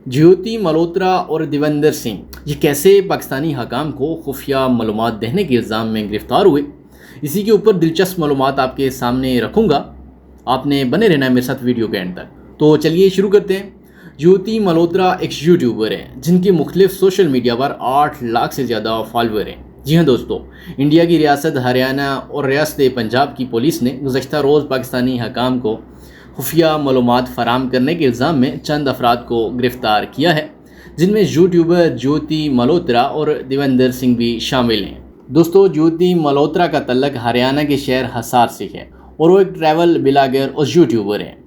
ज्योति मल्होत्रा और देवेंद्र सिंह ये कैसे पाकिस्तानी हकाम को खुफिया मालूमात देने के इल्ज़ाम में गिरफ़्तार हुए, इसी के ऊपर दिलचस्प मालूमात आपके सामने रखूँगा। आपने बने रहना है मेरे साथ वीडियो के एंड तक। तो चलिए शुरू करते हैं। ज्योति मल्होत्रा एक यूट्यूबर हैं जिनके मुख्तलिफ सोशल मीडिया पर 8 लाख से ज़्यादा फॉलोअर हैं। जी हाँ दोस्तों, इंडिया की रियासत हरियाणा और रियासत पंजाब की पुलिस ने गुज़श्ता रोज़ पाकिस्तानी हकाम को खुफिया मालूमात फ़राहम करने के इल्ज़ाम में चंद अफराद को गिरफ़्तार किया है, जिनमें यूट्यूबर ज्योति मल्होत्रा और देवेंद्र सिंह भी शामिल हैं। दोस्तों, ज्योति मल्होत्रा का तल्लक हरियाणा के शहर हिसार से है और वो एक ट्रैवल ब्लॉगर और यूट्यूबर हैं।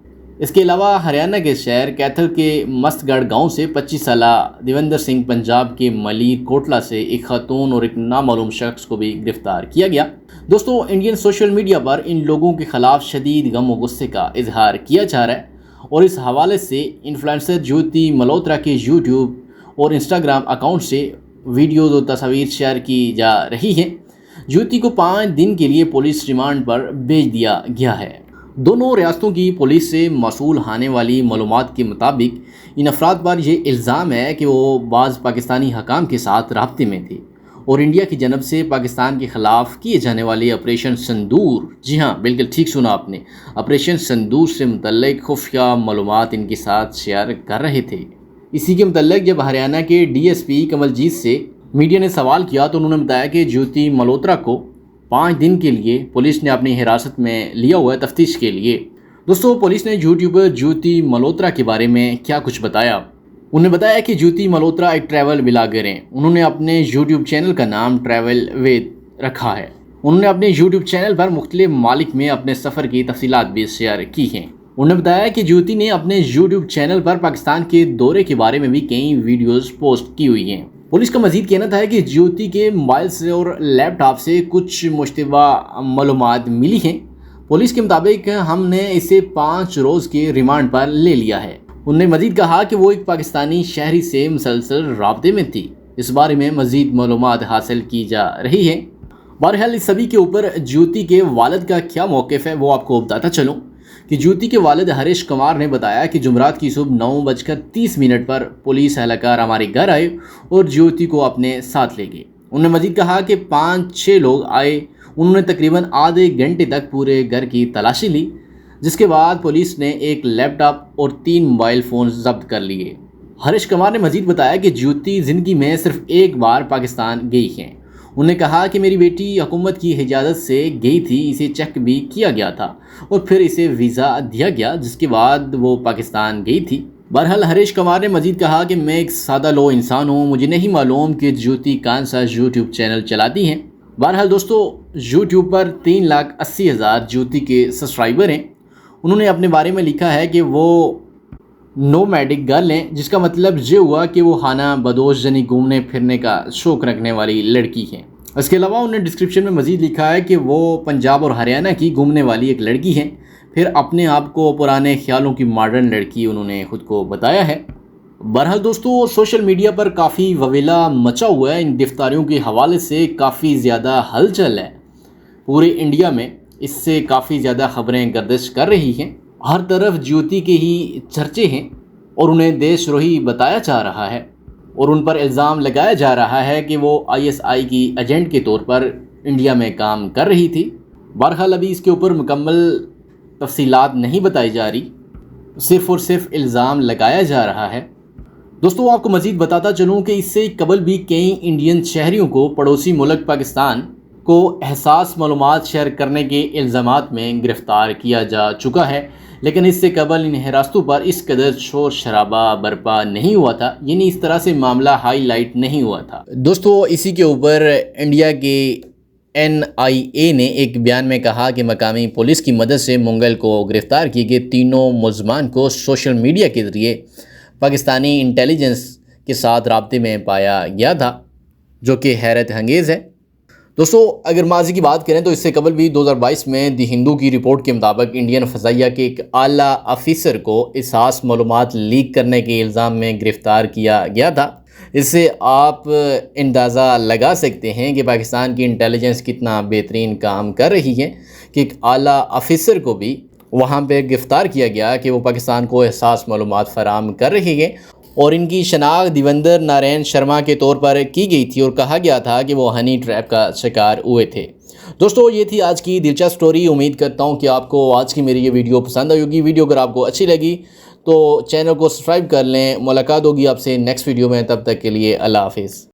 इसके अलावा हरियाणा के शहर कैथल के मस्तगढ़ गांव से 25 साल देवेंद्र सिंह, पंजाब के मलीर कोटला से एक खातून और एक नामालूम शख्स को भी गिरफ्तार किया गया। दोस्तों, इंडियन सोशल मीडिया पर इन लोगों के खिलाफ शदीद गम और गुस्से का इजहार किया जा रहा है और इस हवाले से इन्फ्लुएंसर ज्योति मल्होत्रा के यूट्यूब और इंस्टाग्राम अकाउंट से वीडियोज़ और तस्वीर शेयर की जा रही है। ज्योति को 5 दिन के लिए पुलिस रिमांड पर भेज दिया गया है। दोनों रियासतों की पुलिस से मौसूल आने वाली मालूमात के मुताबिक इन अफराद पर यह इल्ज़ाम है कि वो बाज़ पाकिस्तानी हकाम के साथ राब्ते में थे और इंडिया की जनब से पाकिस्तान के ख़िलाफ़ किए जाने वाले ऑपरेशन संदूर, जी हाँ बिल्कुल ठीक सुना आपने, ऑपरेशन संदूर से मुतल्लिक खुफिया मालूमात इनके साथ शेयर कर रहे थे। इसी के मुतल्लिक जब हरियाणा के DSP कमलजीत से मीडिया ने सवाल किया तो उन्होंने बताया कि ज्योति मल्होत्रा को 5 दिन के लिए पुलिस ने अपनी हिरासत में लिया हुआ है तफ्तीश के लिए। दोस्तों, पुलिस ने यूट्यूबर ज्योति मल्होत्रा के बारे में क्या कुछ बताया। उन्होंने बताया कि ज्योति मल्होत्रा एक ट्रैवल ब्लॉगर हैं। उन्होंने अपने यूट्यूब चैनल का नाम ट्रैवल विद रखा है। उन्होंने अपने यूट्यूब चैनल पर मुख्तलिफ मालिक में अपने सफ़र की तफसीलात भी शेयर की हैं। उन्होंने बताया कि ज्योति ने अपने यूट्यूब चैनल पर पाकिस्तान के दौरे के बारे में भी कई वीडियोज़ पोस्ट की हुई हैं। पुलिस का मजीद कहना था कि ज्योति के मोबाइल से और लैपटॉप से कुछ मुश्तबा मालूमात मिली हैं। पुलिस के मुताबिक हमने इसे 5 रोज़ के रिमांड पर ले लिया है। उन्होंने मजीद कहा कि वो एक पाकिस्तानी शहरी से मुसलसल राब्ते में थी। इस बारे में मजीद मालूमात हासिल की जा रही है। बहरहाल इस सभी के ऊपर ज्योति के वालिद का क्या मौक़िफ़ है वो आपको बताता चलूँ कि ज्योति के वालिद हरीश कुमार ने बताया कि जुमरात की सुबह 9:30 पर पुलिस एहलकार हमारे घर आए और ज्योति को अपने साथ ले गए। उन्होंने मजीद कहा कि 5-6 लोग आए। उन्होंने तकरीबन आधे घंटे तक पूरे घर की तलाशी ली, जिसके बाद पुलिस ने एक लैपटॉप और 3 मोबाइल फ़ोन जब्त कर लिए। हरीश कुमार ने मजीद बताया कि ज्योति ज़िंदगी में सिर्फ एक बार पाकिस्तान गई हैं। उन्होंने कहा कि मेरी बेटी हुकूमत की इजाज़त से गई थी, इसे चेक भी किया गया था और फिर इसे वीज़ा दिया गया, जिसके बाद वो पाकिस्तान गई थी। बहरहाल हरीश कुमार ने मजीद कहा कि मैं एक सादा लो इंसान हूँ, मुझे नहीं मालूम कि ज्योति कौन सा यूट्यूब चैनल चलाती हैं। बहरहाल दोस्तों, यूट्यूब पर 3,80,000 ज्योति के सब्सक्राइबर हैं। उन्होंने अपने बारे में लिखा है कि वो नोमैडिक गर्ल हैं, जिसका मतलब ये हुआ कि वो खाना बदोश यानी घूमने फिरने का शौक़ रखने वाली लड़की हैं। इसके अलावा उन्होंने डिस्क्रिप्शन में मज़ीद लिखा है कि वो पंजाब और हरियाणा की घूमने वाली एक लड़की हैं। फिर अपने आप को पुराने ख्यालों की मॉडर्न लड़की उन्होंने ख़ुद को बताया है। बहरहाल दोस्तों, सोशल मीडिया पर काफ़ी ववेला मचा हुआ है। इन गिरफ्तारियों के हवाले से काफ़ी ज़्यादा हलचल है पूरे इंडिया में। इससे काफ़ी ज़्यादा ख़बरें गर्दिश कर रही हैं। हर तरफ ज्योति के ही चर्चे हैं और उन्हें देशद्रोही बताया जा रहा है और उन पर इल्ज़ाम लगाया जा रहा है कि वो ISI की एजेंट के तौर पर इंडिया में काम कर रही थी। बहरहाल अभी इसके ऊपर मुकम्मल तफसीलात नहीं बताई जा रही, सिर्फ़ और सिर्फ इल्ज़ाम लगाया जा रहा है। दोस्तों, आपको मज़ीद बताता चलूँ कि इससे कबल भी कई इंडियन शहरियों को पड़ोसी मुल्क पाकिस्तान को एहसास मालूमात शेयर करने के इल्ज़ामात में गिरफ़्तार किया जा चुका है, लेकिन इससे कबल इन हिरासतों पर इस कदर शोर शराबा बर्पा नहीं हुआ था, यानी इस तरह से मामला हाईलाइट नहीं हुआ था। दोस्तों, इसी के ऊपर इंडिया के NIA ने एक बयान में कहा कि मकामी पुलिस की मदद से मंगल को गिरफ़्तार किए गए तीनों मुलज़मान को सोशल मीडिया के ज़रिए पाकिस्तानी इंटेलिजेंस के साथ राब्ते में पाया गया था, जो कि हैरत अंगेज़ है। दोस्तों, अगर माजी की बात करें तो इससे कबल भी 2022 में दी हिंदू की रिपोर्ट के मुताबिक इंडियन फ़ज़ाइया के एक आला अफसर को एहसास मालूमात लीक करने के इल्ज़ाम में गिरफ़्तार किया गया था। इससे आप अंदाज़ा लगा सकते हैं कि पाकिस्तान की इंटेलिजेंस कितना बेहतरीन काम कर रही है कि एक आला अफसर को भी वहाँ पे गिरफ़्तार किया गया कि वो पाकिस्तान को एहसास मालूमात फ़राहम कर रही है اور ان کی شناخت دیوندر نارائن شرما کے طور پر کی گئی تھی اور کہا گیا تھا کہ وہ ہنی ٹریپ کا شکار ہوئے تھے۔ دوستو یہ تھی آج کی دلچسپ سٹوری۔ امید کرتا ہوں کہ آپ کو آج کی میری یہ ویڈیو پسند آئی ہوگی۔ ویڈیو اگر آپ کو اچھی لگی تو چینل کو سبسکرائب کر لیں۔ ملاقات ہوگی آپ سے نیکسٹ ویڈیو میں، تب تک کے لیے اللہ حافظ۔